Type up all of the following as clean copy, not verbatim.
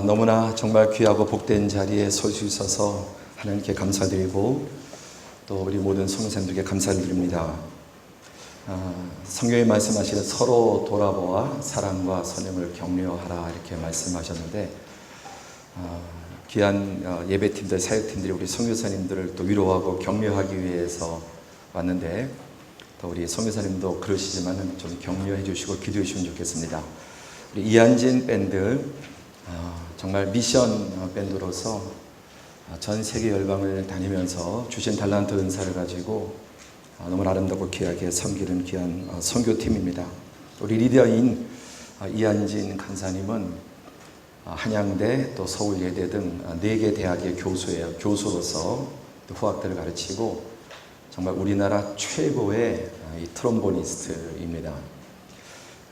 너무나 정말 귀하고 복된 자리에 설 수 있어서 하나님께 감사드리고 또 우리 모든 성도님들께 감사를 드립니다. 성경에 말씀하시는 서로 돌아보아 사랑과 선행을 격려하라 이렇게 말씀하셨는데 귀한 예배팀들, 사역팀들이 우리 선교사님들을 또 위로하고 격려하기 위해서 왔는데 또 우리 선교사님도 그러시지만 좀 격려해 주시고 기도해 주시면 좋겠습니다. 우리 이한진 밴드 정말 미션 밴드로서 전 세계 열방을 다니면서 주신 달란트 은사를 가지고 너무 아름답고 귀하게 섬기는 귀한 선교팀입니다. 우리 리더인 이한진 간사님은 한양대 또 서울예대 등 4개 대학의 교수예요. 교수로서 또 후학들을 가르치고 정말 우리나라 최고의 트롬보니스트입니다.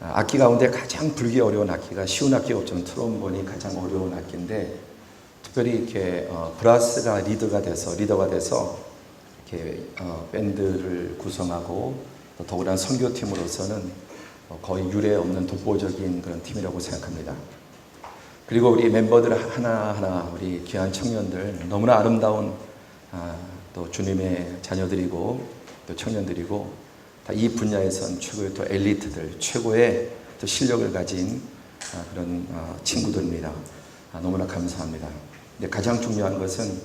악기 가운데 가장 불기 어려운 악기가 쉬운 악기가 없지만 트롬본이 가장 어려운 악기인데 특별히 이렇게 브라스가 리더가 돼서 이렇게 밴드를 구성하고 또 더구나 선교팀으로서는 거의 유례 없는 독보적인 그런 팀이라고 생각합니다. 그리고 우리 멤버들 하나하나 우리 귀한 청년들 너무나 아름다운 또 주님의 자녀들이고 또 청년들이고 이 분야에선 최고의 또 엘리트들, 최고의 또 실력을 가진 그런 친구들입니다. 너무나 감사합니다. 근데 가장 중요한 것은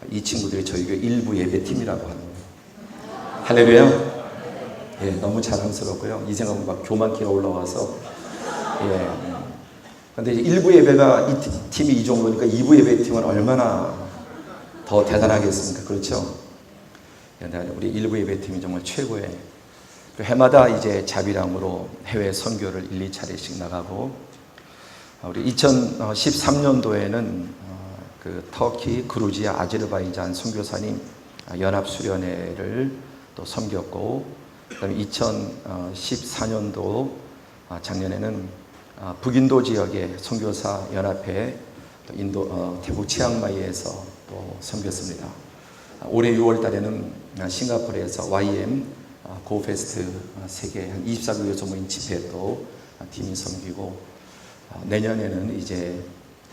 이 친구들이 저희 교회 일부 예배팀이라고 하는 거예요. 할렐루야. 예, 너무 자랑스럽고요. 이 생각은 막 교만기가 올라와서 근데 일부 예배가 이 팀이 이 정도니까 2부 예배팀은 얼마나 더 대단하겠습니까? 그렇죠? 우리 일부 예배팀이 정말 최고의 해마다 이제 자비랑으로 해외 선교를 1, 2차례씩 나가고 우리 2013년도에는 그 터키, 그루지아, 아제르바이잔 선교사님 연합수련회를 또 섬겼고 그다음에 2014년도 작년에는 북인도 지역의 선교사 연합회 또 인도 태국 치앙마이에서 또 섬겼습니다. 올해 6월 달에는 싱가포르에서 YM 고페스트 세계 한 24개국에서 모인 집회 또 팀이 섬기고 내년에는 이제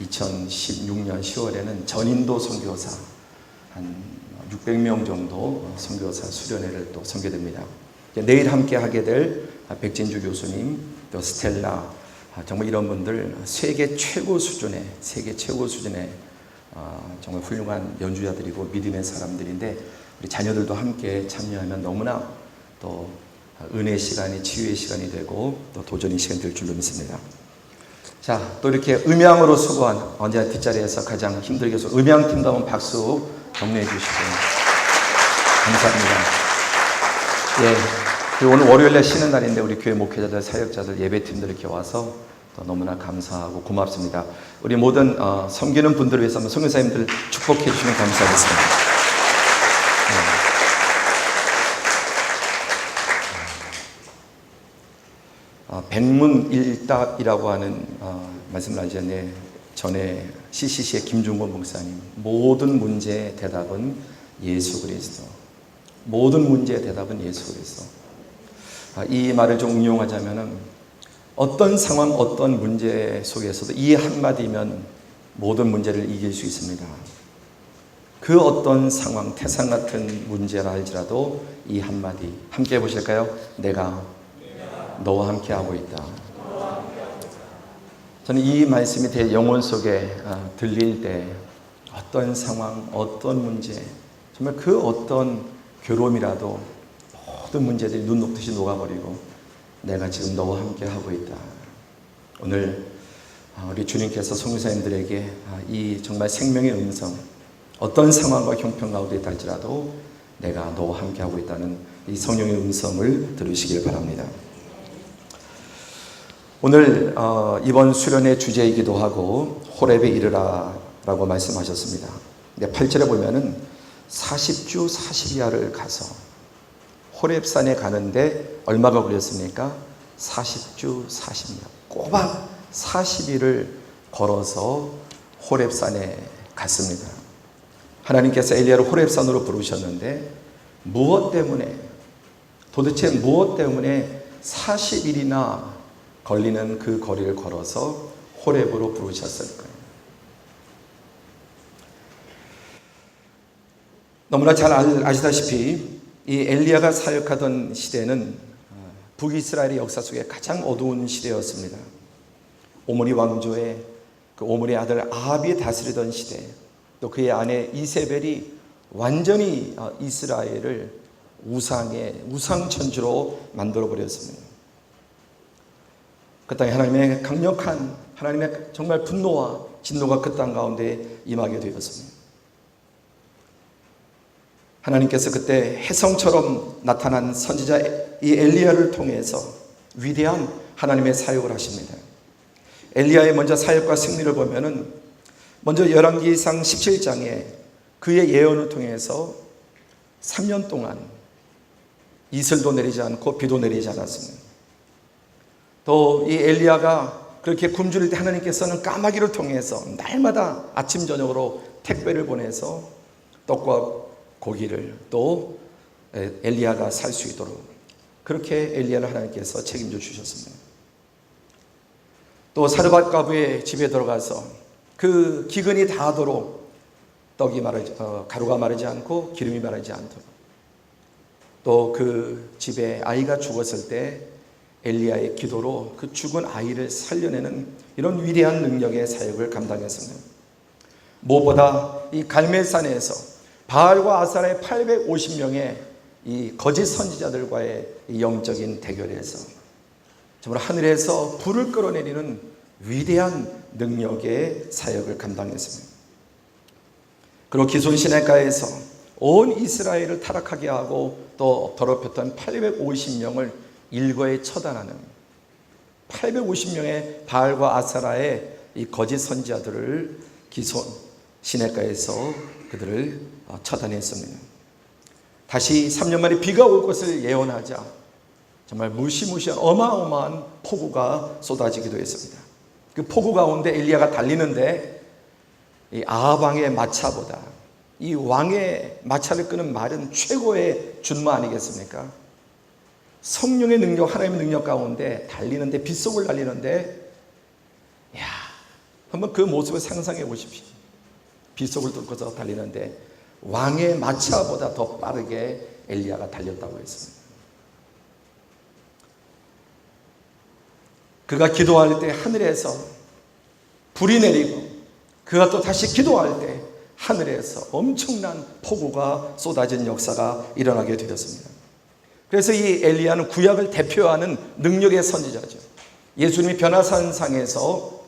2016년 10월에는 전인도 선교사 한 600명 정도 선교사 수련회를 또 섬겨됩니다. 내일 함께 하게 될 백진주 교수님 또 스텔라 정말 이런 분들 세계 최고 수준의 정말 훌륭한 연주자들이고 믿음의 사람들인데 우리 자녀들도 함께 참여하면 너무나 또 은혜의 시간이 치유의 시간이 되고 또 도전의 시간이 될 줄로 믿습니다. 자, 또 이렇게 음향으로 수고한 언제나 뒷자리에서 가장 힘들게 해서 음향팀다운 박수 격려해 주시고 감사합니다. 예, 그리고 오늘 월요일에 쉬는 날인데 우리 교회 목회자들, 사역자들, 예배팀들 이렇게 와서 또 너무나 감사하고 고맙습니다. 우리 모든 섬기는 분들을 위해서 한번 선교사님들 축복해 주시면 감사하겠습니다. 백문일답이라고 하는 말씀을 하셨는데 전에 CCC의 김중권 목사님 모든 문제의 대답은 예수 그리스도 모든 문제의 대답은 예수 그리스도 이 말을 좀 응용하자면 어떤 상황 어떤 문제 속에서도 이 한마디면 모든 문제를 이길 수 있습니다. 그 어떤 상황 태산 같은 문제라 할지라도 이 한마디 함께 해보실까요? 내가 너와 함께 하고 있다. 저는 이 말씀이 제 영혼 속에 들릴 때 어떤 상황, 어떤 문제, 정말 그 어떤 괴로움이라도 모든 문제들이 눈 녹듯이 녹아버리고 내가 지금 너와 함께 하고 있다. 오늘 우리 주님께서 선교사님들에게 이 정말 생명의 음성, 어떤 상황과 형편 가운데 있다 할지라도 내가 너와 함께 하고 있다는 이 성령의 음성을 들으시길 바랍니다. 오늘 이번 수련의 주제이기도 하고 호렙에 이르라 라고 말씀하셨습니다. 근데 8절에 보면은 40주 40야를 가서 호렙산에 가는데 얼마가 걸렸습니까? 40주 40야 꼬박 40일을 걸어서 호렙산에 갔습니다. 하나님께서 엘리야를 호렙산으로 부르셨는데 도대체 무엇 때문에 40일이나 걸리는 그 거리를 걸어서 호렙으로 부르셨을 거예요. 너무나 잘 아시다시피 이 엘리야가 사역하던 시대는 북이스라엘의 역사 속에 가장 어두운 시대였습니다. 오므리 왕조의 그 오므리 아들 아합이 다스리던 시대, 또 그의 아내 이세벨이 완전히 이스라엘을 우상천주로 만들어버렸습니다. 그 땅에 하나님의 강력한 하나님의 정말 분노와 진노가 그 땅 가운데 임하게 되었습니다. 하나님께서 그때 혜성처럼 나타난 선지자 이 엘리야를 통해서 위대한 하나님의 사역을 하십니다. 엘리야의 먼저 사역과 승리를 보면은 먼저 열왕기상 17장에 그의 예언을 통해서 3년 동안 이슬도 내리지 않고 비도 내리지 않았습니다. 또 이 엘리야가 그렇게 굶주릴 때 하나님께서는 까마귀를 통해서 날마다 아침 저녁으로 택배를 보내서 떡과 고기를 또 엘리야가 살 수 있도록 그렇게 엘리야를 하나님께서 책임져 주셨습니다. 또 사르밧 과부의 집에 들어가서 그 기근이 다하도록 가루가 마르지 않고 기름이 마르지 않도록, 또 그 집에 아이가 죽었을 때 엘리야의 기도로 그 죽은 아이를 살려내는 이런 위대한 능력의 사역을 감당했습니다. 무엇보다 이 갈멜산에서 바알과 아사라의 850명의 이 거짓 선지자들과의 이 영적인 대결에서 정말 하늘에서 불을 끌어내리는 위대한 능력의 사역을 감당했습니다. 그리고 기손 시내가에서 온 이스라엘을 타락하게 하고 또 더럽혔던 850명을 일거에 처단하는 850명의 바알과 아사라의 이 거짓 선지자들을 기손 시내가에서 그들을 처단했습니다. 다시 3년 만에 비가 올 것을 예언하자 정말 무시무시한 어마어마한 폭우가 쏟아지기도 했습니다. 그 폭우 가운데 엘리야가 달리는데 이 아합 왕의 마차보다 이 왕의 마차를 끄는 말은 최고의 준마 아니겠습니까? 성령의 능력, 하나님의 능력 가운데 달리는데, 빗속을 달리는데, 야, 한번 그 모습을 상상해 보십시오. 빗속을 뚫고서 달리는데 왕의 마차보다 더 빠르게 엘리야가 달렸다고 했습니다. 그가 기도할 때 하늘에서 불이 내리고, 그가 또 다시 기도할 때 하늘에서 엄청난 폭우가 쏟아진 역사가 일어나게 되었습니다. 그래서 이 엘리야는 구약을 대표하는 능력의 선지자죠. 예수님이 변화산상에서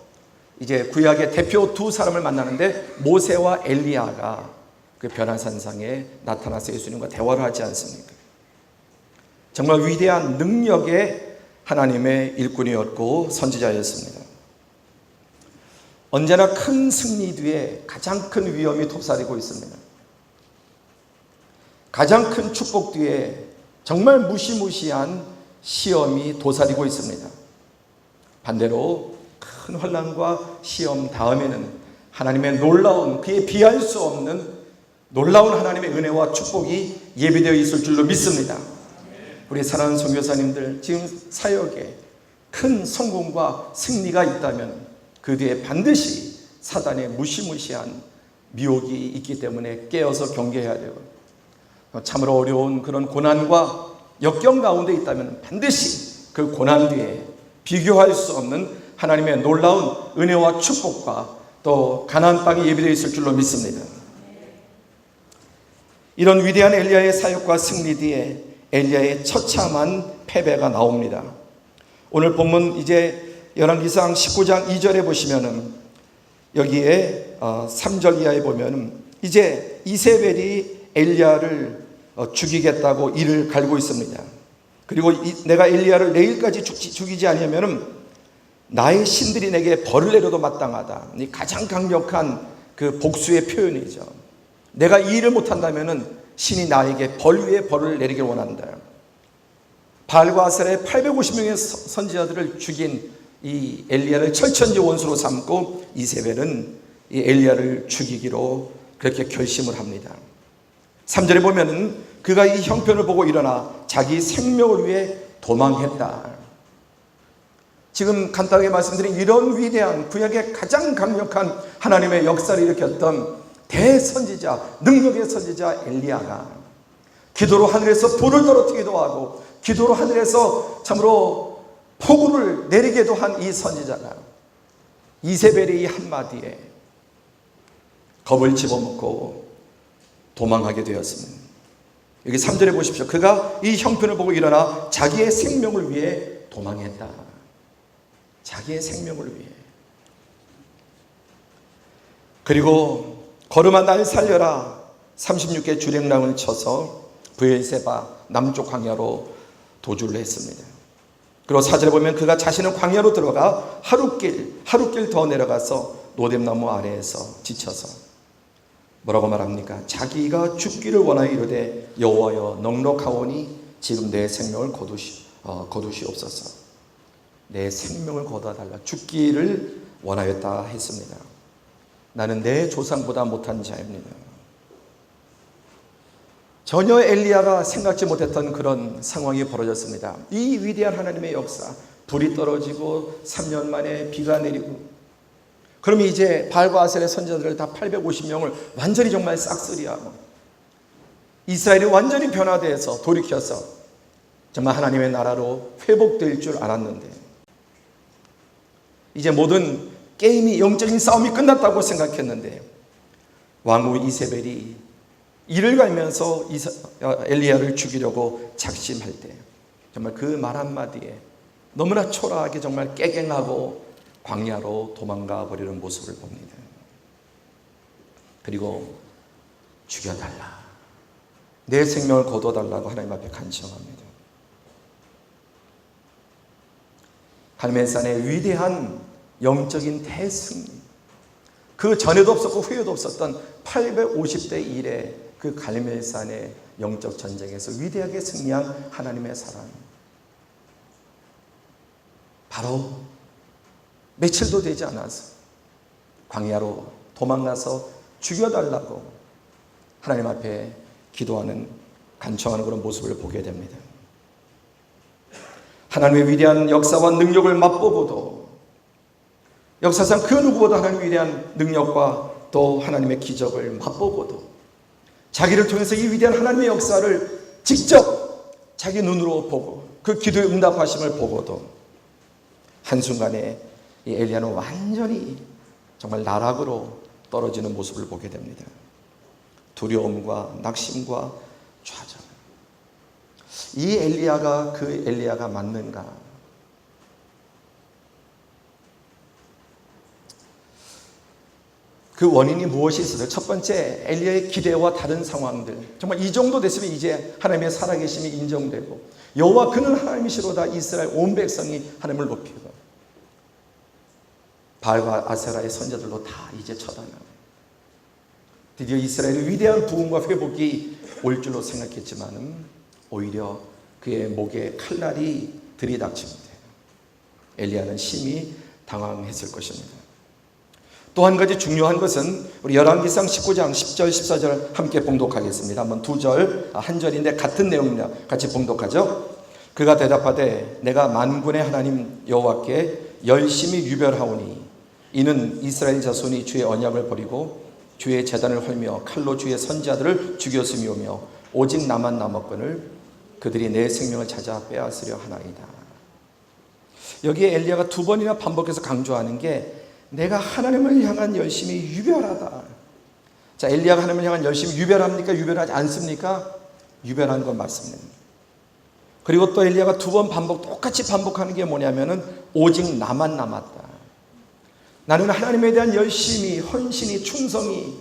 이제 구약의 대표 두 사람을 만나는데 모세와 엘리야가 그 변화산상에 나타나서 예수님과 대화를 하지 않습니까? 정말 위대한 능력의 하나님의 일꾼이었고 선지자였습니다. 언제나 큰 승리 뒤에 가장 큰 위험이 도사리고 있습니다. 가장 큰 축복 뒤에 정말 무시무시한 시험이 도사리고 있습니다. 반대로 큰 환난과 시험 다음에는 하나님의 놀라운, 그에 비할 수 없는 놀라운 하나님의 은혜와 축복이 예비되어 있을 줄로 믿습니다. 우리 사랑하는 선교사님들, 지금 사역에 큰 성공과 승리가 있다면 그 뒤에 반드시 사단의 무시무시한 미혹이 있기 때문에 깨어서 경계해야 되고, 참으로 어려운 그런 고난과 역경 가운데 있다면 반드시 그 고난 뒤에 비교할 수 없는 하나님의 놀라운 은혜와 축복과 또 가나안 땅이 예비되어 있을 줄로 믿습니다. 이런 위대한 엘리야의 사역과 승리 뒤에 엘리야의 처참한 패배가 나옵니다. 오늘 본문 이제 열왕기상 19장 2절에 보시면은 여기에 3절 이하에 보면은 이제 이세벨이 엘리야를 죽이겠다고 이를 갈고 있습니다. 그리고 내가 엘리야를 내일까지 죽이지 아니하면은 나의 신들이 내게 벌을 내려도 마땅하다. 이 가장 강력한 그 복수의 표현이죠. 내가 이 일을 못한다면은 신이 나에게 벌 위에 벌을 내리길 원한다. 바알과 아사라의 850명의 선지자들을 죽인 이 엘리야를 철천지 원수로 삼고 이세벨은 이 엘리야를 죽이기로 그렇게 결심을 합니다. 3절에 보면은 그가 이 형편을 보고 일어나 자기 생명을 위해 도망했다. 지금 간단하게 말씀드린 이런 위대한 구약의 가장 강력한 하나님의 역사를 일으켰던 대선지자, 능력의 선지자 엘리야가 기도로 하늘에서 불을 떨어뜨리기도 하고 기도로 하늘에서 참으로 폭우를 내리게도 한 이 선지자가 이세벨의 이 한마디에 겁을 집어먹고 도망하게 되었습니다. 여기 3절에 보십시오. 그가 이 형편을 보고 일어나 자기의 생명을 위해 도망했다. 자기의 생명을 위해. 그리고 걸음아 날 살려라 36개 주랭랑을 쳐서 브엘세바 남쪽 광야로 도주를 했습니다. 그리고 4절에 보면 그가 자신은 광야로 들어가 하룻길 더 내려가서 노뎀나무 아래에서 지쳐서 뭐라고 말합니까? 자기가 죽기를 원하여 이르되 여호와여 넉넉하오니 지금 내 생명을 거두시옵소서. 내 생명을 거둬달라. 죽기를 원하였다 했습니다. 나는 내 조상보다 못한 자입니다. 전혀 엘리야가 생각지 못했던 그런 상황이 벌어졌습니다. 이 위대한 하나님의 역사, 불이 떨어지고 3년 만에 비가 내리고, 그럼 이제 바알과 아셀의 선지자들을 다 850명을 완전히 정말 싹쓸이하고 이스라엘이 완전히 변화돼서 돌이켜서 정말 하나님의 나라로 회복될 줄 알았는데 이제 모든 게임이 영적인 싸움이 끝났다고 생각했는데 왕후 이세벨이 이를 갈면서 엘리야를 죽이려고 작심할 때 정말 그 말 한마디에 너무나 초라하게 정말 깨갱하고 광야로 도망가 버리는 모습을 봅니다. 그리고 죽여달라. 내 생명을 거둬달라고 하나님 앞에 간청합니다. 갈멜산의 위대한 영적인 대승리, 그 전에도 없었고 후에도 없었던 850대 1의 그 갈멜산의 영적 전쟁에서 위대하게 승리한 하나님의 사랑, 바로 며칠도 되지 않아서 광야로 도망가서 죽여달라고 하나님 앞에 기도하는, 간청하는 그런 모습을 보게 됩니다. 하나님의 위대한 역사와 능력을 맛보고도, 역사상 그 누구보다 하나님의 위대한 능력과 또 하나님의 기적을 맛보고도, 자기를 통해서 이 위대한 하나님의 역사를 직접 자기 눈으로 보고 그 기도의 응답하심을 보고도 한순간에 이 엘리야는 완전히 정말 나락으로 떨어지는 모습을 보게 됩니다. 두려움과 낙심과 좌절. 이 엘리야가 그 엘리야가 맞는가? 그 원인이 무엇이 있었어요? 첫 번째, 엘리야의 기대와 다른 상황들. 정말 이 정도 됐으면 이제 하나님의 살아계심이 인정되고, 여호와 그는 하나님이시로다 이스라엘 온 백성이 하나님을 높이고, 바알과 아세라의 선자들도 다 이제 처단하고, 드디어 이스라엘의 위대한 부흥과 회복이 올 줄로 생각했지만 오히려 그의 목에 칼날이 들이닥칩니다. 엘리야는 심히 당황했을 것입니다. 또 한 가지 중요한 것은 우리 열왕기상 19장 10절 14절 함께 봉독하겠습니다. 한번 한 절인데 같은 내용입니다. 같이 봉독하죠. 그가 대답하되 내가 만군의 하나님 여호와께 열심히 유별하오니 이는 이스라엘 자손이 주의 언약을 버리고 주의 제단을 헐며 칼로 주의 선지자들을 죽였음이오며 오직 나만 남았거늘 그들이 내 생명을 찾아 빼앗으려 하나이다. 여기에 엘리야가 두 번이나 반복해서 강조하는 게 내가 하나님을 향한 열심이 유별하다. 자, 엘리야가 하나님을 향한 열심이 유별합니까? 유별하지 않습니까? 유별한 건 맞습니다. 그리고 또 엘리야가 두 번 똑같이 반복하는 게 뭐냐면은 오직 나만 남았다. 나는 하나님에 대한 열심이, 헌신이, 충성이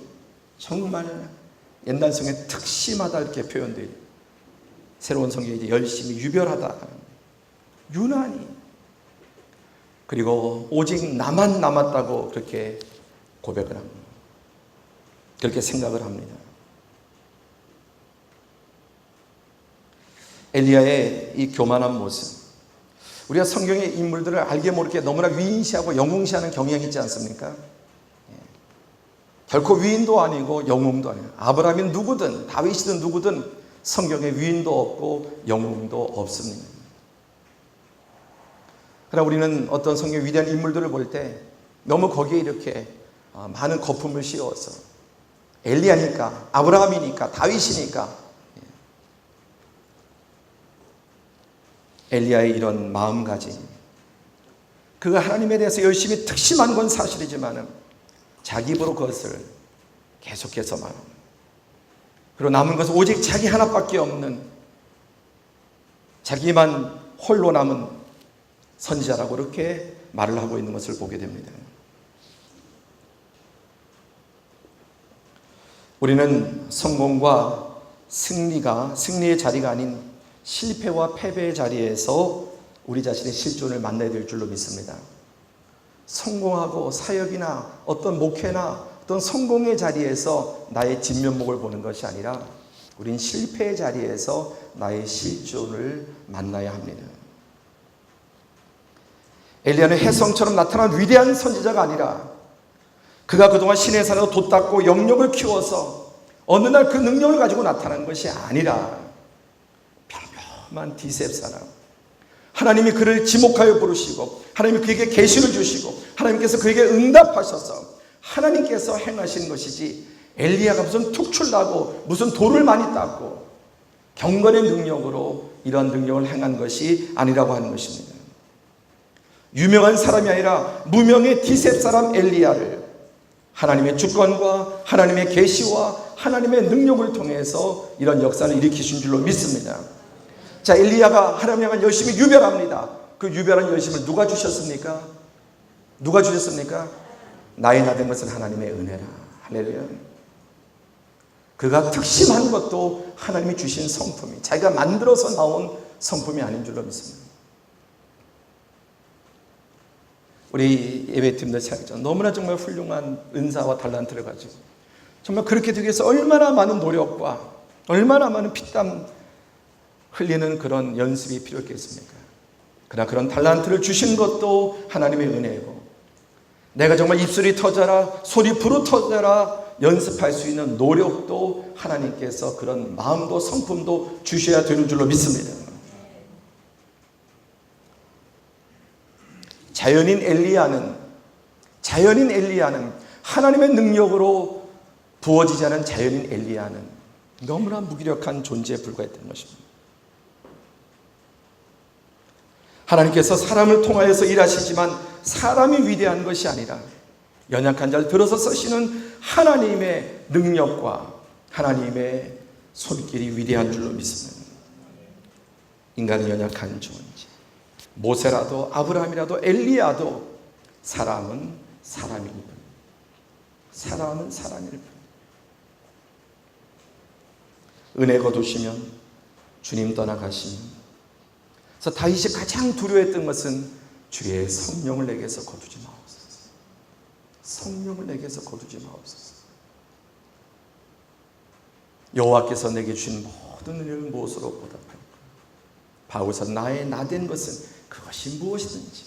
정말 옛날 성에 특심하다 이렇게 표현되어 있어요. 새로운 성경에 이제 열심히 유별하다, 유난히, 그리고 오직 나만 남았다고 그렇게 고백을 합니다. 그렇게 생각을 합니다. 엘리야의 이 교만한 모습, 우리가 성경의 인물들을 알게 모르게 너무나 위인시하고 영웅시하는 경향이 있지 않습니까? 결코 위인도 아니고 영웅도 아니에요. 아브라함이 누구든 다윗이든 누구든 성경에 위인도 없고 영웅도 없습니다. 그러나 우리는 어떤 성경 위대한 인물들을 볼 때 너무 거기에 이렇게 많은 거품을 씌워서 엘리야니까, 아브라함이니까, 다윗이니까, 엘리야의 이런 마음가짐, 그가 하나님에 대해서 열심히 특심한 건 사실이지만 자기 입으로 그것을 계속해서 말합니다. 그리고 남은 것은 오직 자기 하나밖에 없는, 자기만 홀로 남은 선지자라고 이렇게 말을 하고 있는 것을 보게 됩니다. 우리는 성공과 승리의 자리가 아닌 실패와 패배의 자리에서 우리 자신의 실존을 만나야 될 줄로 믿습니다. 성공하고 사역이나 어떤 목회나 어떤 성공의 자리에서 나의 진면목을 보는 것이 아니라 우린 실패의 자리에서 나의 실존을 만나야 합니다. 엘리야는 혜성처럼 나타난 위대한 선지자가 아니라 그가 그동안 신의 산에서 돛 닦고 영역을 키워서 어느 날 그 능력을 가지고 나타난 것이 아니라 평범한 디셉 사람, 하나님이 그를 지목하여 부르시고 하나님이 그에게 계시를 주시고 하나님께서 그에게 응답하셔서 하나님께서 행하시는 것이지, 엘리야가 무슨 툭출나고 무슨 돌을 많이 닦고 경건의 능력으로 이런 능력을 행한 것이 아니라고 하는 것입니다. 유명한 사람이 아니라 무명의 디셉 사람 엘리야를 하나님의 주권과 하나님의 계시와 하나님의 능력을 통해서 이런 역사를 일으키신 줄로 믿습니다. 자, 엘리야가 하나님을 열심히 유별합니다. 그 유별한 열심을 누가 주셨습니까? 누가 주셨습니까? 나의 나된 것은 하나님의 은혜라. 할렐루야. 그가 특심한 것도 하나님이 주신 성품이, 자기가 만들어서 나온 성품이 아닌 줄로 믿습니다. 우리 예배팀들 생각하죠. 너무나 정말 훌륭한 은사와 달란트를 가지고 정말 그렇게 되기 위해서 얼마나 많은 노력과 얼마나 많은 피땀 흘리는 그런 연습이 필요했겠습니까? 그러나 그런 달란트를 주신 것도 하나님의 은혜이고, 내가 정말 입술이 터져라, 소리 부르 터져라 연습할 수 있는 노력도 하나님께서 그런 마음도 성품도 주셔야 되는 줄로 믿습니다. 자연인 엘리야는 하나님의 능력으로 부어지지 않은 자연인 엘리야는 너무나 무기력한 존재에 불과했던 것입니다. 하나님께서 사람을 통하여서 일하시지만 사람이 위대한 것이 아니라 연약한 자를 들어서 쓰시는 하나님의 능력과 하나님의 손길이 위대한 줄로 믿습니다. 인간은 연약한 존재, 모세라도 아브라함이라도 엘리야도 사람은 사람일 뿐, 사람은 사람일 뿐. 은혜 거두시면 주님 떠나가시면, 그래서 다윗이 가장 두려워했던 것은 주의 성령을 내게서 거두지 마옵소서. 성령을 내게서 거두지 마옵소서. 여호와께서 내게 주신 모든 은혜를 무엇으로 보답할까? 바울서 나의 나된 것은 그것이 무엇이든지,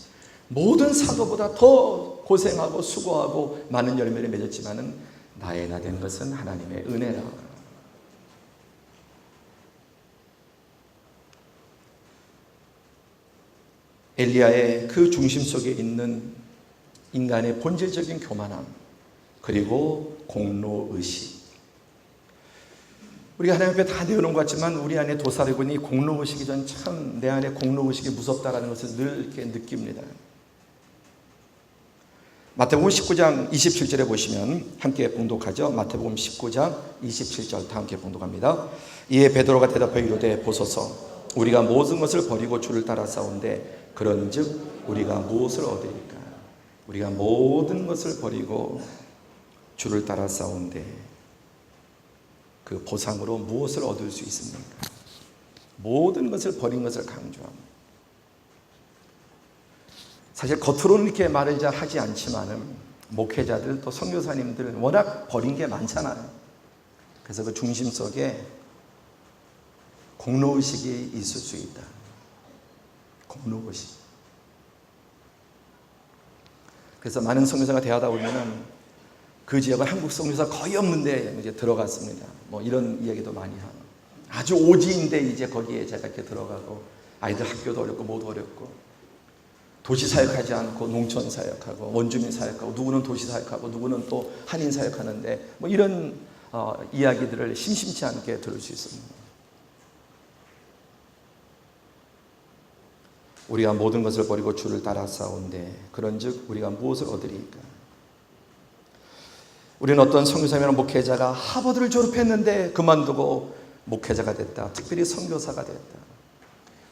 모든 사도보다 더 고생하고 수고하고 많은 열매를 맺었지만은 나의 나된 것은 하나님의 은혜라. 엘리야의 그 중심 속에 있는 인간의 본질적인 교만함, 그리고 공로의식. 우리가 하나님 앞에 다 내어놓은 것 같지만 우리 안에 도사리고 있는 이 공로의식이 전 참 내 안에 공로의식이 무섭다라는 것을 늘 이렇게 느낍니다. 마태복음 19장 27절에 보시면 함께 봉독하죠. 마태복음 19장 27절 다 함께 봉독합니다. 이에 베드로가 대답하여 이르되 보소서, 우리가 모든 것을 버리고 주를 따라 싸운데 그런즉 우리가 무엇을 얻으리까? 우리가 모든 것을 버리고 주를 따라 싸운데 그 보상으로 무엇을 얻을 수 있습니까? 모든 것을 버린 것을 강조합니다. 사실 겉으로는 이렇게 말을 잘 하지 않지만은 목회자들 또 선교사님들 워낙 버린 게 많잖아요. 그래서 그 중심 속에 공로의식이 있을 수 있다. 공로의식. 그래서 많은 선교사가 대하다 보면은 그 지역은 한국 선교사 거의 없는데 이제 들어갔습니다. 뭐 이런 이야기도 많이 하고, 아주 오지인데 이제 거기에 제가 이렇게 들어가고 아이들 학교도 어렵고 모두 어렵고, 도시 사역하지 않고 농촌 사역하고 원주민 사역하고 누구는 도시 사역하고 누구는 또 한인 사역하는데 뭐 이런 이야기들을 심심치 않게 들을 수 있습니다. 우리가 모든 것을 버리고 주를 따라 싸운데 그런즉 우리가 무엇을 얻으리까? 우리는 어떤 선교사님이나 목회자가 하버드를 졸업했는데 그만두고 목회자가 됐다. 특별히 선교사가 됐다.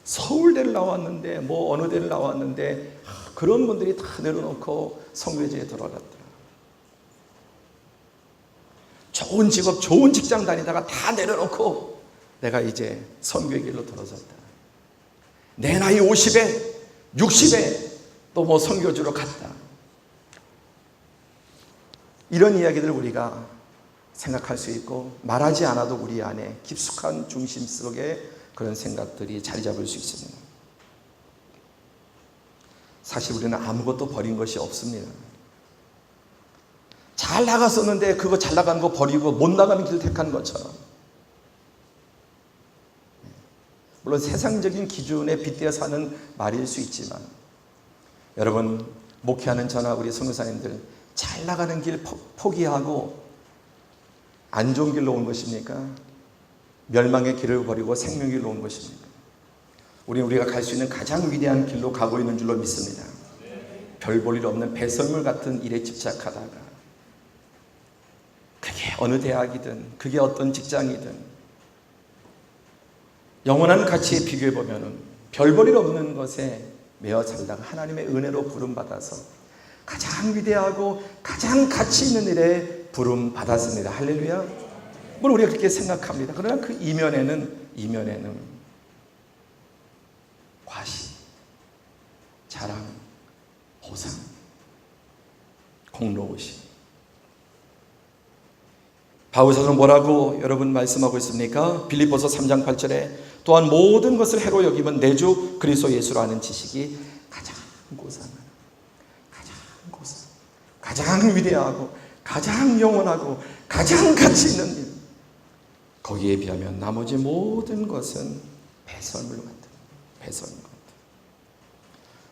서울대를 나왔는데 뭐 어느 대를 나왔는데 그런 분들이 다 내려놓고 선교지에 들어갔다. 좋은 직업, 좋은 직장 다니다가 다 내려놓고 내가 이제 선교의 길로 들어섰다. 내 나이 50에 60에 또 뭐 선교주로 갔다. 이런 이야기들 우리가 생각할 수 있고 말하지 않아도 우리 안에 깊숙한 중심 속에 그런 생각들이 자리 잡을 수 있습니다. 사실 우리는 아무것도 버린 것이 없습니다. 잘 나갔었는데 그거 잘 나가는 거 버리고 못 나가는 길을 택한 것처럼, 물론 세상적인 기준에 빗대어 사는 말일 수 있지만 여러분, 목회하는 저나 우리 선교사님들 잘 나가는 길 포기하고 안 좋은 길로 온 것입니까? 멸망의 길을 버리고 생명의 길로 온 것입니까? 우리가 갈 수 있는 가장 위대한 길로 가고 있는 줄로 믿습니다. 별 볼 일 없는 배설물 같은 일에 집착하다가 그게 어느 대학이든 그게 어떤 직장이든 영원한 가치에 비교해보면 별 볼 일 없는 것에 매어 살다가 하나님의 은혜로 부름받아서 가장 위대하고 가장 가치 있는 일에 부름받았습니다. 할렐루야. 물론 우리가 그렇게 생각합니다. 그러나 그 이면에는 과시, 자랑, 보상, 공로오심. 바울 사도는 뭐라고 여러분 말씀하고 있습니까? 빌립보서 3장 8절에 또한 모든 것을 해로 여기면 내 주 그리스도 예수로 아는 지식이 가장 고상한, 가장 위대하고 가장 영원하고 가장 가치 있는 일, 거기에 비하면 나머지 모든 것은 배설물 같은, 배설물 같은.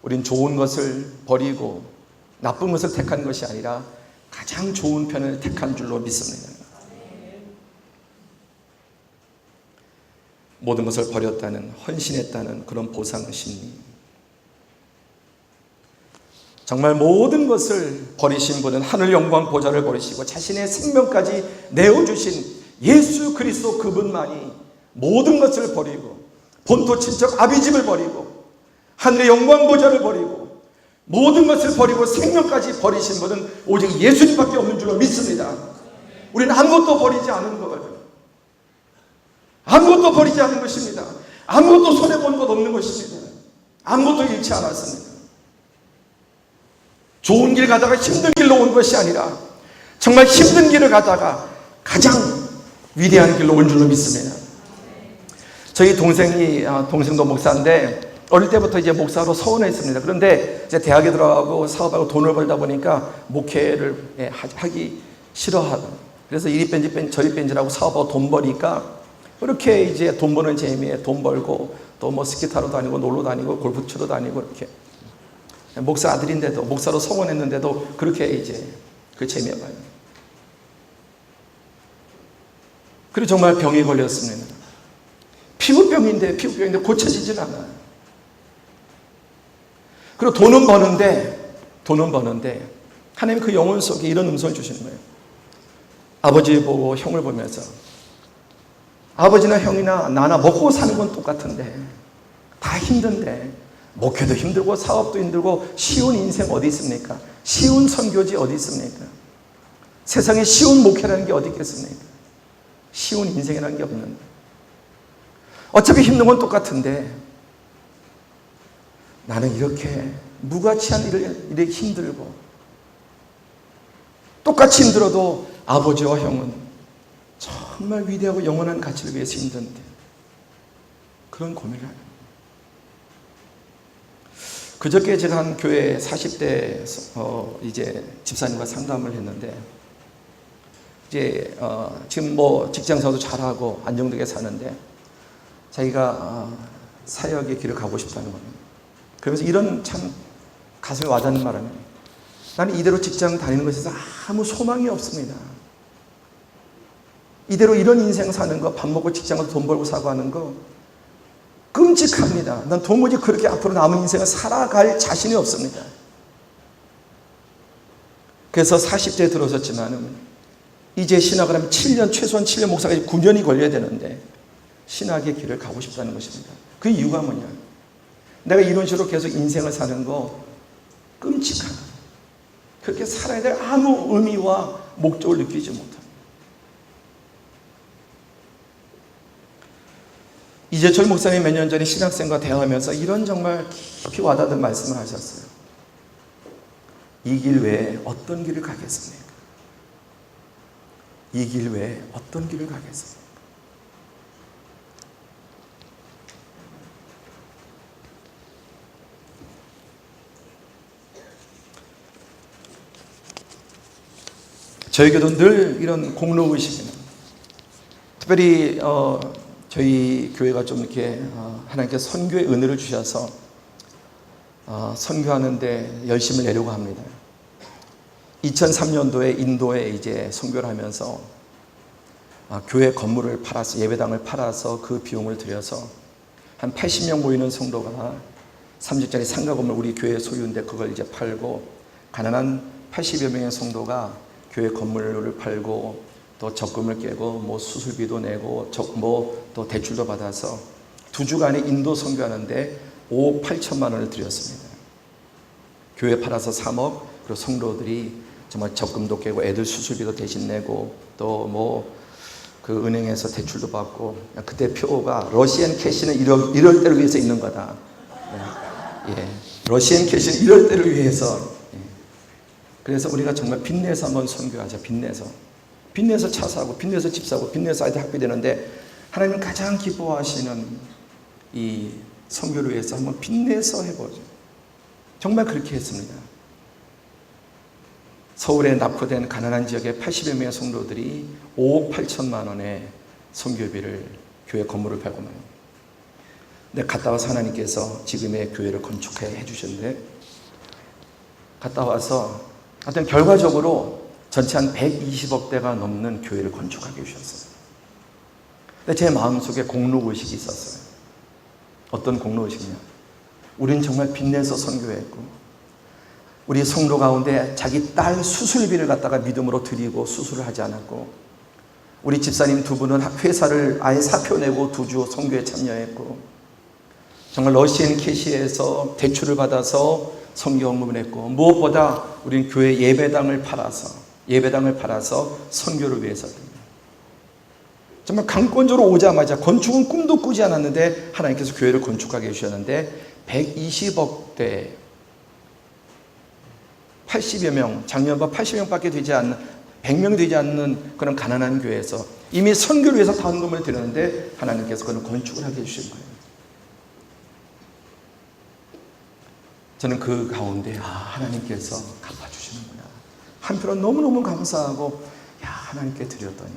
우린 좋은 것을 버리고 나쁜 것을 택한 것이 아니라 가장 좋은 편을 택한 줄로 믿습니다. 모든 것을 버렸다는, 헌신했다는 그런 보상 심리. 정말 모든 것을 버리신 분은 하늘 영광 보좌를 버리시고 자신의 생명까지 내어주신 예수 그리스도 그분만이 모든 것을 버리고 본토 친척 아비집을 버리고 하늘의 영광 보좌를 버리고 모든 것을 버리고 생명까지 버리신 분은 오직 예수님밖에 없는 줄로 믿습니다. 우리는 아무것도 버리지 않은 거예요. 아무것도 버리지 않은 것입니다. 아무것도 손해본 것 없는 것입니다. 아무것도 잃지 않았습니다. 좋은 길 가다가 힘든 길로 온 것이 아니라 정말 힘든 길을 가다가 가장 위대한 길로 온 줄로 믿습니다. 저희 동생도 목사인데 어릴 때부터 이제 목사로 서원했습니다. 그런데 이제 대학에 들어가고 사업하고 돈을 벌다 보니까 목회를 하기 싫어하고, 그래서 이리 뺀지 저리 뺀지라고 사업하고 돈 버니까 그렇게 이제 돈 버는 재미에 돈 벌고 또 뭐 스키 타러 다니고 놀러 다니고 골프 치러 다니고 이렇게 목사 아들인데도 목사로 서원했는데도 그렇게 이제 그 재미에 봐요. 그리고 정말 병에 걸렸습니다. 피부병인데 고쳐지질 않아요. 그리고 돈은 버는데 하나님 그 영혼 속에 이런 음성을 주시는 거예요. 아버지 보고 형을 보면서 아버지나 형이나 나나 먹고 사는 건 똑같은데 다 힘든데 목회도 힘들고 사업도 힘들고 쉬운 인생 어디 있습니까? 쉬운 선교지 어디 있습니까? 세상에 쉬운 목회라는 게 어디 있겠습니까? 쉬운 인생이라는 게 없는데 어차피 힘든 건 똑같은데 나는 이렇게 무가치한 일에 힘들고 똑같이 힘들어도 아버지와 형은 정말 위대하고 영원한 가치를 위해서 힘든데 그런 고민을 하는. 그저께 제가 한 교회 40대 이제 집사님과 상담을 했는데 이제 지금 뭐 직장생활도 잘하고 안정되게 사는데 자기가 사역의 길을 가고 싶다는 겁니다. 그러면서 이런 참 가슴에 와닿는 말은 나는 이대로 직장 다니는 것에서 아무 소망이 없습니다. 이대로 이런 인생 사는 거, 밥 먹고 직장에서 돈 벌고 사고 하는 거 끔찍합니다. 난 도무지 그렇게 앞으로 남은 인생을 살아갈 자신이 없습니다. 그래서 40대에 들어섰지만은 이제 신학을 하면 7년, 최소한 7년, 목사까지 9년이 걸려야 되는데 신학의 길을 가고 싶다는 것입니다. 그 이유가 뭐냐? 내가 이런 식으로 계속 인생을 사는 거 끔찍하다. 그렇게 살아야 될 아무 의미와 목적을 느끼지 못합니다. 이재철 목사님 몇 년 전에 신학생과 대화하면서 이런 정말 깊이 와닿는 말씀을 하셨어요. 이 길 외에 어떤 길을 가겠습니까? 이 길 외에 어떤 길을 가겠습니까? 저에게도 늘 이런 공로의식입니다. 특별히 저희 교회가 좀 이렇게 하나님께서 선교의 은혜를 주셔서 선교하는데 열심을 내려고 합니다. 2003년도에 인도에 이제 선교를 하면서 교회 건물을 팔아서 예배당을 팔아서 그 비용을 들여서 한 80명 모이는 성도가 3집짜리 상가 건물 우리 교회 소유인데 그걸 이제 팔고 가난한 80여 명의 성도가 교회 건물을 팔고 또 적금을 깨고 뭐 수술비도 내고 뭐 또 대출도 받아서 2주간의 인도 선교하는데 5억 8천만 원을 들였습니다. 교회 팔아서 3억, 그리고 성도들이 정말 적금도 깨고 애들 수술비도 대신 내고 또 뭐 그 은행에서 대출도 받고 그때 표가 러시안 캐시는 이럴 때를 위해서 있는 거다. 예. 러시안 캐시는 이럴 때를 위해서. 예. 그래서 우리가 정말 빚내서 한번 선교하자. 빚내서 차 사고 빚내서 집 사고 빚내서 아이들 학비 되는데 하나님은 가장 기뻐하시는 이 선교를 위해서 한번 빚내서 해보죠. 정말 그렇게 했습니다. 서울에 납포된 가난한 지역의 80여 명의 성도들이 5억 8천만 원의 선교비를 교회 건물을 팔고 말입니다. 근데 갔다 와서 하나님께서 지금의 교회를 건축해 주셨는데 갔다 와서 하여튼 결과적으로 전체 한 120억대가 넘는 교회를 건축하게 해주셨어요. 근데 제 마음속에 공로의식이 있었어요. 어떤 공로의식이냐? 우리는 정말 빚내서 선교했고 우리 성도 가운데 자기 딸 수술비를 갖다가 믿음으로 드리고 수술을 하지 않았고 우리 집사님 2분은 회사를 아예 사표 내고 2주 선교에 참여했고 정말 러시안 캐시에서 대출을 받아서 선교 헌금을 했고 무엇보다 우리는 교회 예배당을 팔아서 선교를 위해서입니다. 정말 강권적으로 오자마자 건축은 꿈도 꾸지 않았는데 하나님께서 교회를 건축하게 해주셨는데 120억대 80여 명, 작년과 80명밖에 되지 않는 100명 되지 않는 그런 가난한 교회에서 이미 선교를 위해서 다 헌금을 드렸는데 하나님께서 그런 건축을 하게 해주신 거예요. 저는 그 가운데 하나님께서 갚아주시는구나. 한편으로 너무너무 감사하고 하나님께 드렸더니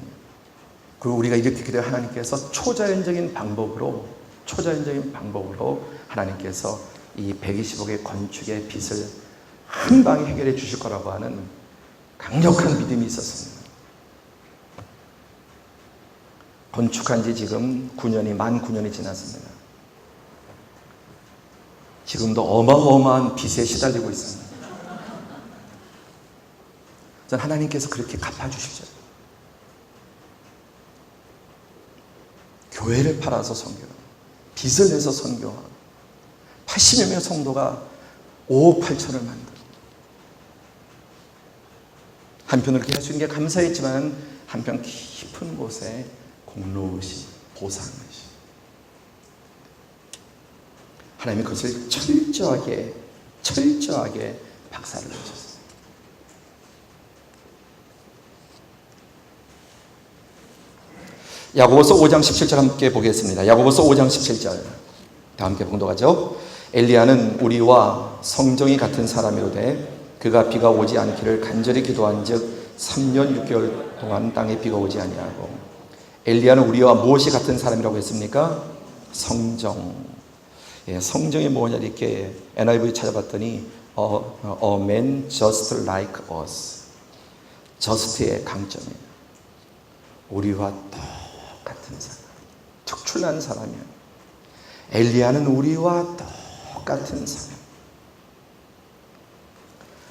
그리고 우리가 이렇게 기도해 하나님께서 초자연적인 방법으로 하나님께서 이 120억의 건축의 빚을 한 방에 해결해 주실 거라고 하는 강력한 믿음이 있었습니다. 건축한 지 지금 만 9년이 지났습니다. 지금도 어마어마한 빚에 시달리고 있습니다. 전 하나님께서 그렇게 갚아주시죠. 교회를 팔아서 선교하고 빚을 내서 선교하고 80여 명의 성도가 5억 8천을 만들고 한편으로 그렇게 할 수 있는 게 감사했지만 한편 깊은 곳에 공로의식, 보상의식 하나님이 그것을 철저하게 박살을 내셨어요. 야고보서 5장 17절 함께 보겠습니다. 야고보서 5장 17절 다 함께 봉독하죠. 엘리야는 우리와 성정이 같은 사람이로되 그가 비가 오지 않기를 간절히 기도한즉 3년 6개월 동안 땅에 비가 오지 아니하고. 엘리야는 우리와 무엇이 같은 사람이라고 했습니까? 성정. 성정이 뭐냐 이렇게 NIV 찾아봤더니 A man just like us. just의 강점이에요. 우리와 똑같은 사람, 특출난 사람이야. 엘리야는 우리와 똑같은 사람.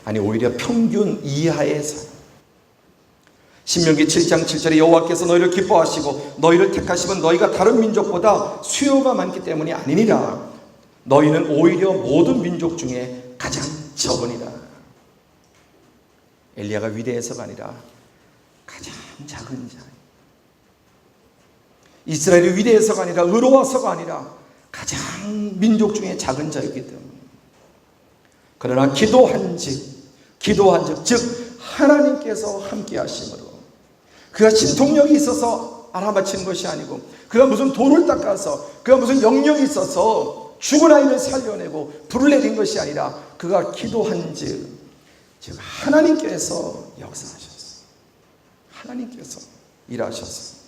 아니 오히려 평균 이하의 사람. 신명기 7장 7절에 여호와께서 너희를 기뻐하시고 너희를 택하시면 너희가 다른 민족보다 수요가 많기 때문이 아니니라. 너희는 오히려 모든 민족 중에 가장 적으니라. 엘리야가 위대해서가 아니라 가장 작은 자. 이스라엘이 위대해서가 아니라 의로워서가 아니라 가장 민족 중에 작은 자였기 때문에. 그러나 기도한즉 즉 하나님께서 함께 하심으로 그가 신통력이 있어서 알아맞히는 것이 아니고 그가 무슨 돌을 닦아서 그가 무슨 영역이 있어서 죽은 아이를 살려내고 불을 내린 것이 아니라 그가 기도한즉 즉 하나님께서 역사하셨어. 하나님께서 일하셨어.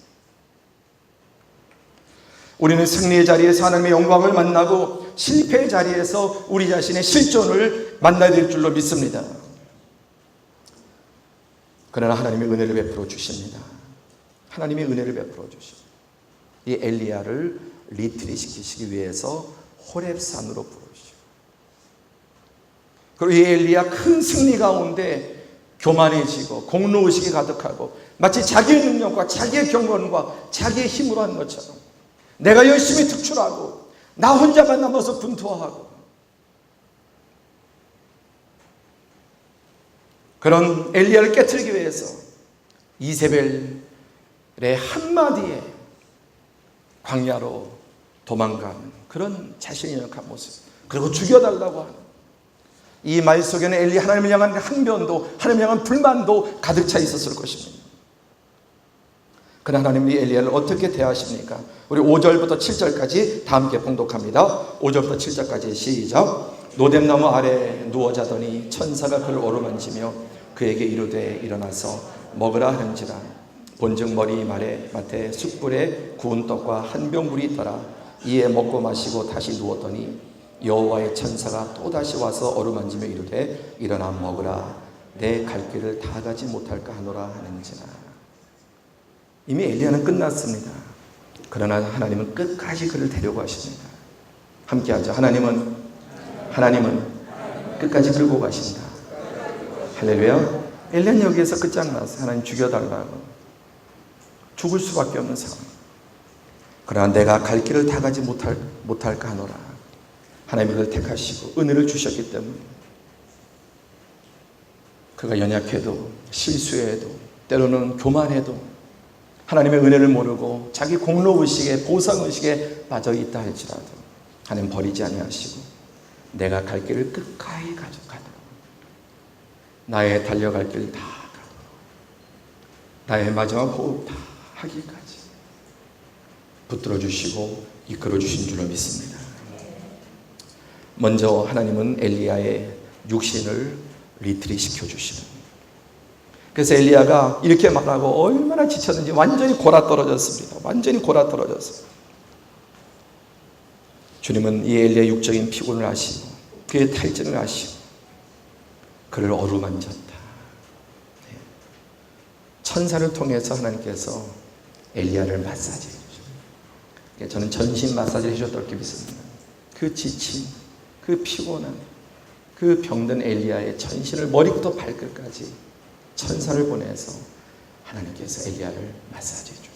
우리는 승리의 자리에서 하나님의 영광을 만나고 실패의 자리에서 우리 자신의 실존을 만나야 될 줄로 믿습니다. 그러나 하나님의 은혜를 베풀어 주십니다. 하나님의 은혜를 베풀어 주십니다. 이 엘리야를 리트리시키시기 위해서 호렙산으로 부르시고, 그리고 이 엘리야 큰 승리 가운데 교만해지고 공로의식이 가득하고 마치 자기의 능력과 자기의 경건과 자기의 힘으로 한 것처럼 내가 열심히 특출하고 나 혼자만 남아서 분투하고 그런 엘리야를 깨트리기 위해서 이세벨의 한마디에 광야로 도망가는 그런 자신의 연약한 모습, 그리고 죽여달라고 하는 이 말 속에는 엘리 하나님을 향한 항변도 하나님을 향한 불만도 가득 차 있었을 것입니다. 그러나 하나님이 엘리야를 어떻게 대하십니까? 우리 5절부터 7절까지 다 함께 봉독합니다. 5절부터 7절까지 시작. 노뎀나무 아래 누워 자더니 천사가 그를 어루만지며 그에게 이르되 일어나서 먹으라 하는지라. 본즉 머리 맡에 숯불에 구운 떡과 한 병 물이 있더라. 이에 먹고 마시고 다시 누웠더니 여호와의 천사가 또다시 와서 어루만지며 이르되 일어나 먹으라. 내 갈 길을 다 가지 못할까 하노라 하는지라. 이미 엘리야는 끝났습니다. 그러나 하나님은 끝까지 그를 데려고 하십니다. 함께 하죠. 하나님은 끝까지 끌고 가신다. 할렐루야. 엘리야는 여기에서 끝장났어요. 하나님 죽여달라고. 죽을 수밖에 없는 상황. 그러나 내가 갈 길을 다 가지 못할까 하노라. 하나님이 그를 택하시고 은혜를 주셨기 때문에 그가 연약해도 실수해도 때로는 교만해도 하나님의 은혜를 모르고 자기 공로의식에 보상의식에 빠져있다 할지라도 하나님 버리지 아니하시고 내가 갈 길을 끝까지 가도록 나의 달려갈 길 다 가고 나의 마지막 호흡 다 하기까지 붙들어 주시고 이끌어 주신 줄로 믿습니다. 먼저 하나님은 엘리야의 육신을 리트리시켜 주시는. 그래서 엘리야가 이렇게 말하고 얼마나 지쳤는지 완전히 골아떨어졌습니다. 완전히 골아떨어졌어요. 주님은 이 엘리야의 육적인 피곤을 아시고 그의 탈진을 아시고 그를 어루만졌다. 천사를 통해서 하나님께서 엘리야를 마사지해 주십니다. 저는 전신 마사지를 해주셨다고 이렇게 믿습니다. 그 지친, 그 피곤한, 그 병든 엘리야의 전신을 머리부터 발끝까지 천사를 보내서 하나님께서 엘리야를 마사지해 주십니다.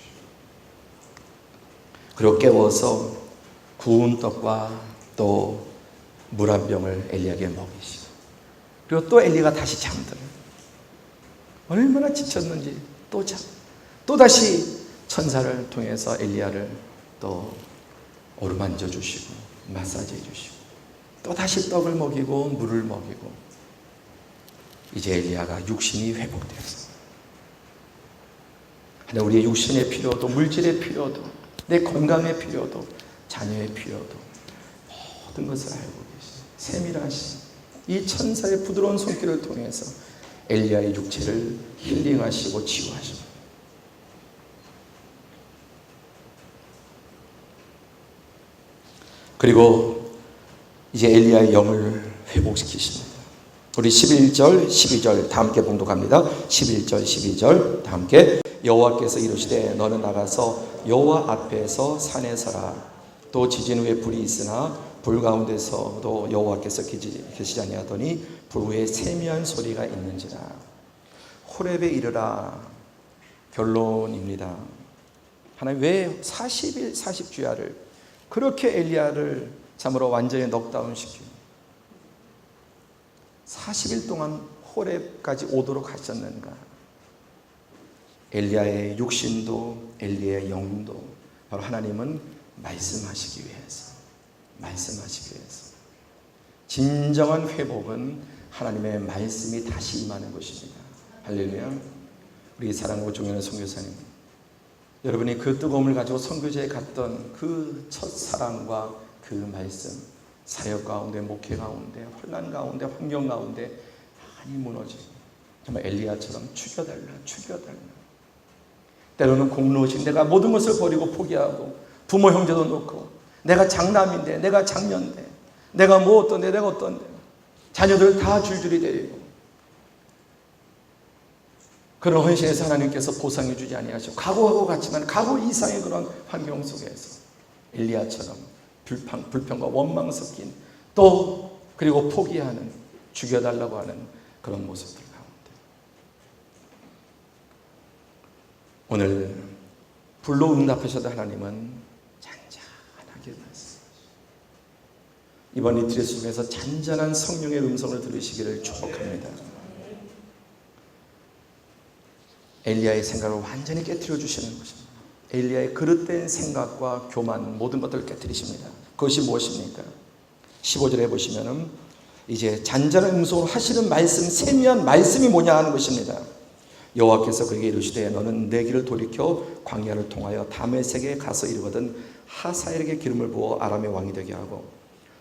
그리고 깨워서 구운 떡과 또 물 한 병을 엘리야에게 먹이시고 그리고 또 엘리야가 다시 잠들어요. 얼마나 지쳤는지 또 다시 천사를 통해서 엘리야를 또 어루만져 주시고 마사지해 주시고 또 다시 떡을 먹이고 물을 먹이고 이제 엘리야가 육신이 회복되었어. 하나님 우리의 육신의 필요도 물질의 필요도 내 건강의 필요도 자녀의 필요도 모든 것을 알고 계시고 세밀하신 이 천사의 부드러운 손길을 통해서 엘리야의 육체를 힐링하시고 치유하십니다. 그리고 이제 엘리야의 영을 회복시키십니다. 우리 11절 12절 다 함께 봉독합니다. 11절 12절 다 함께. 여호와께서 이르시되 너는 나가서 여호와 앞에서 산에 서라. 또 지진 후에 불이 있으나 불 가운데서도 여호와께서 계시지 아니하더니 불 후에 세미한 소리가 있는지라. 호렙에 이르라. 결론입니다. 하나님 왜 40일 40주야를 그렇게 엘리야를 참으로 완전히 넉다운 시키고 40일 동안 호렙까지 오도록 하셨는가? 엘리야의 육신도 엘리야의 영도 바로 하나님은 말씀하시기 위해서, 진정한 회복은 하나님의 말씀이 다시 임하는 것입니다. 할렐루야. 우리 사랑하고 존경하는 선교사님, 여러분이 그 뜨거움을 가지고 선교제에 갔던 그 첫사랑과 그 말씀, 사역 가운데, 목회 가운데, 혼란 가운데, 환경 가운데 많이 무너지고 정말 엘리야처럼 죽여달라. 때로는 공로신 내가 모든 것을 버리고 포기하고 부모 형제도 놓고 내가 장남인데, 내가 장녀인데, 내가 뭐 어떤데, 내가 어떤데, 자녀들 다 줄줄이 데리고 그런 헌신에서 하나님께서 보상해 주지 아니하시고 각오하고 갔지만 각오 이상의 그런 환경 속에서 엘리야처럼 불평과 원망 섞인 또 그리고 포기하는, 죽여달라고 하는 그런 모습들 가운데 오늘 불로 응답하셔도 하나님은 잔잔하게 말씀하시고 이번 이틀 속에서 잔잔한 성령의 음성을 들으시기를 축복합니다. 엘리야의 생각을 완전히 깨트려 주시는 것입니다. 엘리야의 그릇된 생각과 교만 모든 것들을 깨트리십니다. 그것이 무엇입니까? 15절에 보시면은 이제 잔잔한 음성으로 하시는 말씀, 세미한 말씀이 뭐냐 하는 것입니다. 여호와께서 그에게 이르시되 너는 내 길을 돌이켜 광야를 통하여 다메섹에 가서 이르거든 하사엘에게 기름을 부어 아람의 왕이 되게 하고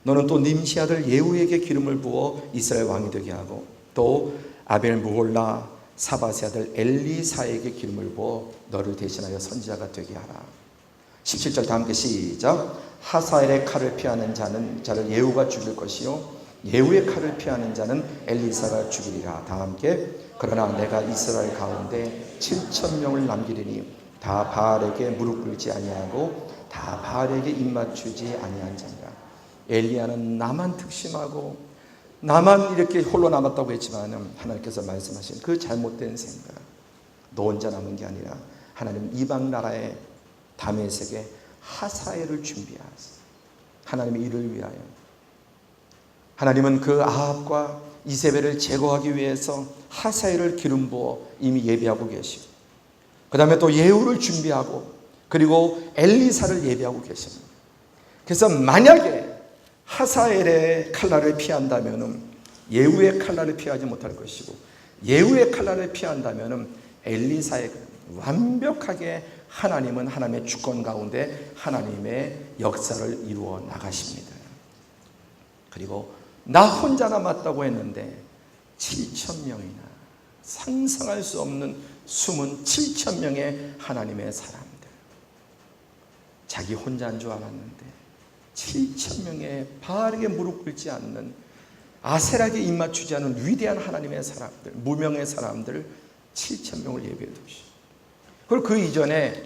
너는 또 님시 아들 예후에게 기름을 부어 이스라엘 왕이 되게 하고 또 아벨 무홀라 사바세 아들 엘리사에게 기름을 부어 너를 대신하여 선지자가 되게 하라. 17절 다 함께 시작. 하사엘의 칼을 피하는 자를 예후가 죽일 것이요 예후의 칼을 피하는 자는 엘리사가 죽이리라. 다 함께. 그러나 내가 이스라엘 가운데 7,000명을 남기리니 다 바알에게 무릎 꿇지 아니하고 다 바알에게 입맞추지 아니한 자니라. 엘리야는 나만 특심하고 나만 이렇게 홀로 남았다고 했지만 하나님께서 말씀하신 그 잘못된 생각, 너 혼자 남은 게 아니라 하나님 이방 나라의 다메섹에 하사엘을 준비하셨어요. 하나님의 일을 위하여. 하나님은 그 아합과 이세벨을 제거하기 위해서 하사엘을 기름 부어 이미 예비하고 계시고 그 다음에 또 예후를 준비하고 그리고 엘리사를 예비하고 계십니다. 그래서 만약에 하사엘의 칼날을 피한다면 예후의 칼날을 피하지 못할 것이고 예후의 칼날을 피한다면 엘리사의 완벽하게 하나님은 하나님의 주권 가운데 하나님의 역사를 이루어 나가십니다. 그리고 나 혼자 남았다고 했는데 7,000명이나 상상할 수 없는 숨은 7,000명의 하나님의 사람들, 자기 혼자인 줄 알았는데 7,000명의 바알에게 무릎 꿇지 않는 아셀에게 입맞추지 않은 위대한 하나님의 사람들, 무명의 사람들 7,000명을 예비해 두시고 그리고 그 이전에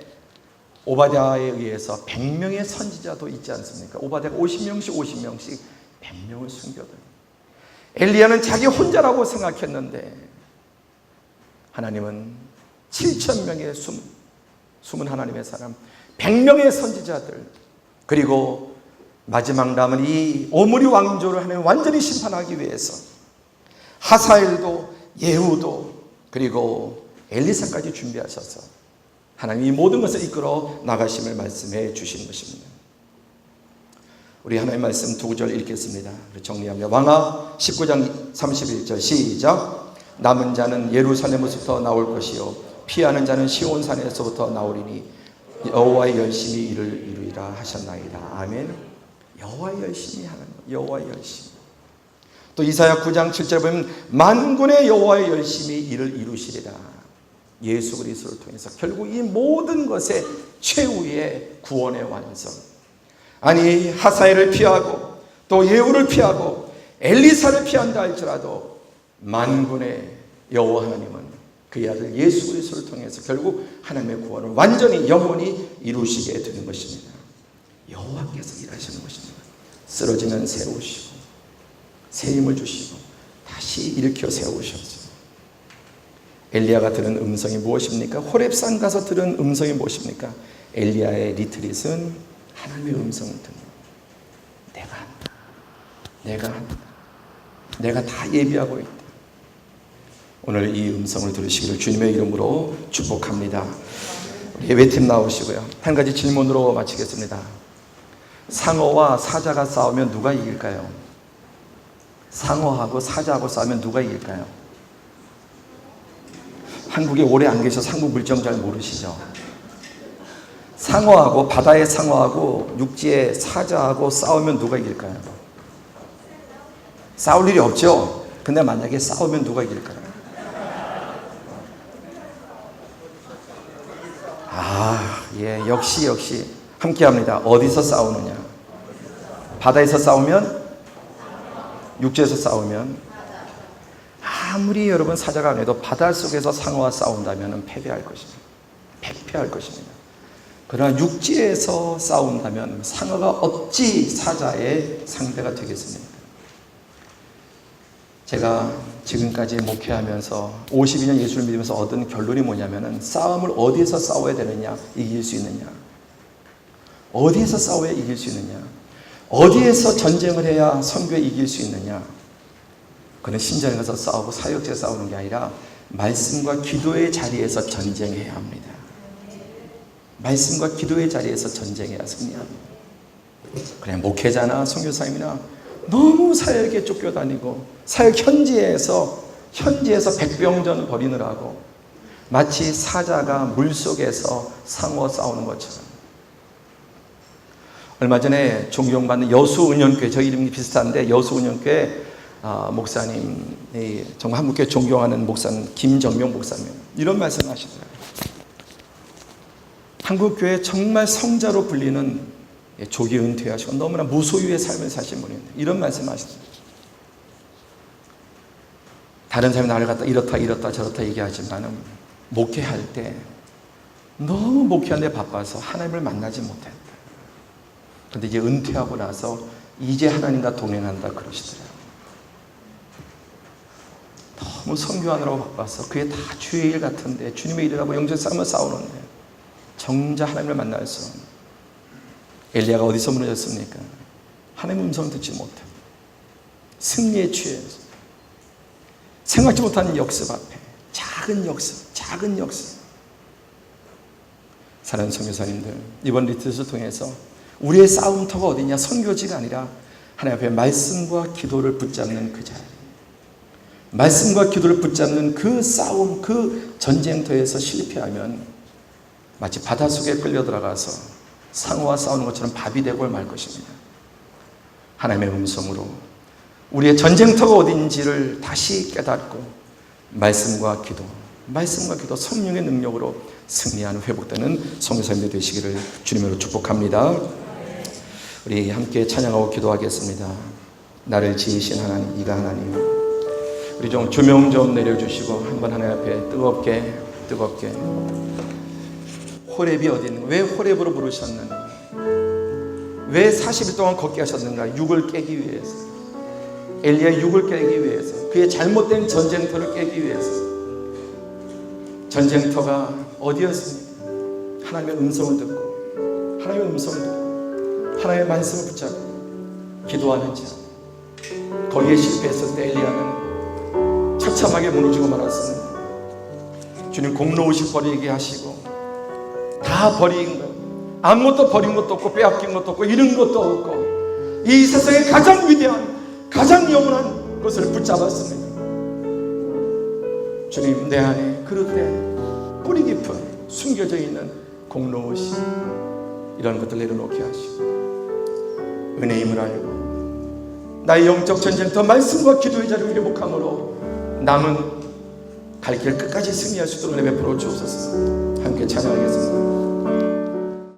오바댜에 의해서 100명의 선지자도 있지 않습니까? 오바댜가 50명씩 100명을 숨겨둬요. 엘리야는 자기 혼자라고 생각했는데 하나님은 7,000명의 숨은 하나님의 사람, 100명의 선지자들, 그리고 마지막 남은 이 오므리 왕조를 하나님 완전히 심판하기 위해서 하사엘도 예후도 그리고 엘리사까지 준비하셔서 하나님이 이 모든 것을 이끌어 나가심을 말씀해 주신 것입니다. 우리 하나님의 말씀 두 구절 읽겠습니다. 정리합니다. 왕하 19장 31절 시작. 남은 자는 예루살렘에서부터 나올 것이요 피하는 자는 시온산에서부터 나오리니 여호와의 열심히 이를 이루리라 하셨나이다. 아멘. 여호와의 열심히 하는 것, 여호와의 열심. 또 이사야 9장 7절에 보면 만군의 여호와의 열심히 이를 이루시리라. 예수 그리스도를 통해서 결국 이 모든 것의 최후의 구원의 완성. 아니 하사엘을 피하고 또 예후를 피하고 엘리사를 피한다 할지라도 만군의 여호와 하나님은 그의 아들 예수 그리스도를 통해서 결국 하나님의 구원을 완전히 영원히 이루시게 되는 것입니다. 여호와께서 일하시는 것입니다. 쓰러지면 세우시고 새 힘을 주시고 다시 일으켜 세우셨어요. 엘리야가 들은 음성이 무엇입니까? 호렙산 가서 들은 음성이 무엇입니까? 엘리야의 리트릿은 하나님의 음성을 듣는, 내가 한다, 내가 한다, 내가 다 예비하고 있다. 오늘 이 음성을 들으시기를 주님의 이름으로 축복합니다. 예배팀 나오시고요. 한 가지 질문으로 마치겠습니다. 상어와 사자가 싸우면 누가 이길까요? 상어하고 사자하고 싸우면 누가 이길까요? 한국에 오래 안 계셔서 한국 물정 잘 모르시죠? 상어하고, 바다의 상어하고 육지의 사자하고 싸우면 누가 이길까요? 싸울 일이 없죠? 근데 만약에 싸우면 누가 이길까요? 예, 역시 함께 합니다. 어디서 싸우느냐? 바다에서 싸우면? 육지에서 싸우면? 아무리 여러분 사자가 안 해도 바닷속에서 상어와 싸운다면 패배할 것입니다. 패배할 것입니다. 그러나 육지에서 싸운다면 상어가 어찌 사자의 상대가 되겠습니까? 제가 지금까지 목회하면서 52년 예수를 믿으면서 얻은 결론이 뭐냐면은 싸움을 어디에서 싸워야 되느냐, 이길 수 있느냐, 어디에서 싸워야 이길 수 있느냐, 어디에서 전쟁을 해야 선교에 이길 수 있느냐. 그는 신전에 가서 싸우고 사역지에 싸우는 게 아니라 말씀과 기도의 자리에서 전쟁해야 합니다. 말씀과 기도의 자리에서 전쟁해야 승리합니다. 그냥 목회자나 선교사님이나 너무 사역에 쫓겨다니고 사역 현지에서 백병전 벌이느라고 마치 사자가 물속에서 상어와 싸우는 것처럼. 얼마 전에 존경받는 여수은연교회, 저 이름이 비슷한데 여수은연교회 목사님, 정말 한국교회 존경하는 목사님 김정명 목사님 이런 말씀 하시더라고요. 한국교회 정말 성자로 불리는 조기 은퇴하시고 너무나 무소유의 삶을 사신 분인데 이런 말씀 하시더라고요. 다른 사람이 나를 갖다 이렇다 저렇다 얘기하지만 목회할 때 너무 목회하는데 바빠서 하나님을 만나지 못했다. 그런데 이제 은퇴하고 나서 이제 하나님과 동행한다 그러시더라고요. 너무 선교하느라고 바빠서 그게 다 주의 일 같은데 주님의 일이라고 영적 싸움을 싸우는데 정작 하나님을 만날 수 없는. 엘리야가 어디서 무너졌습니까? 하나님의 음성을 듣지 못해 승리에 취해서 생각지 못하는 역습 앞에 작은 역습. 사랑하는 선교사님들, 이번 리트릿을 통해서 우리의 싸움터가 어디냐? 선교지가 아니라 하나님 앞에 말씀과 기도를 붙잡는 그 자리, 말씀과 기도를 붙잡는 그 싸움, 그 전쟁터에서 실패하면 마치 바닷속에 끌려 들어가서 상어와 싸우는 것처럼 밥이 되고 말 것입니다. 하나님의 음성으로 우리의 전쟁터가 어딘지를 다시 깨닫고 말씀과 기도, 성령의 능력으로 승리하는 회복되는 선교사님들 되시기를 주님으로 축복합니다. 우리 함께 찬양하고 기도하겠습니다. 나를 지으신 하나님, 이가 하나님, 우리 좀 조명 좀 내려주시고 한번 하나님 앞에 뜨겁게 호렙이 어디 있는가? 왜 호렙으로 부르셨는가? 왜 40일 동안 걷게 하셨는가? 육을 깨기 위해서, 엘리야의 육을 깨기 위해서, 그의 잘못된 전쟁터를 깨기 위해서. 전쟁터가 어디였습니까? 하나님의 음성을 듣고 하나님의 말씀을 붙잡고 기도하는 자. 거기에 실패했을 때 엘리야는 처참하게 무너지고 말았습니다. 주님 공로우시 버리게 하시고 다 버린 것, 아무것도 버린 것도 없고 빼앗긴 것도 없고 잃은 것도 없고 이 세상에 가장 위대한, 가장 영원한 것을 붙잡았습니다. 주님, 내 안에 그릇된 뿌리 깊은 숨겨져 있는 공로우시 이런 것들 내려놓게 하시고 은혜의 힘을 알고 나의 영적 전쟁터 말씀과 기도의 자리를 회복함으로 남은 갈 길 끝까지 승리할 수 있도록 은혜 베풀어 주옵소서. 함께 찬양하겠습니다.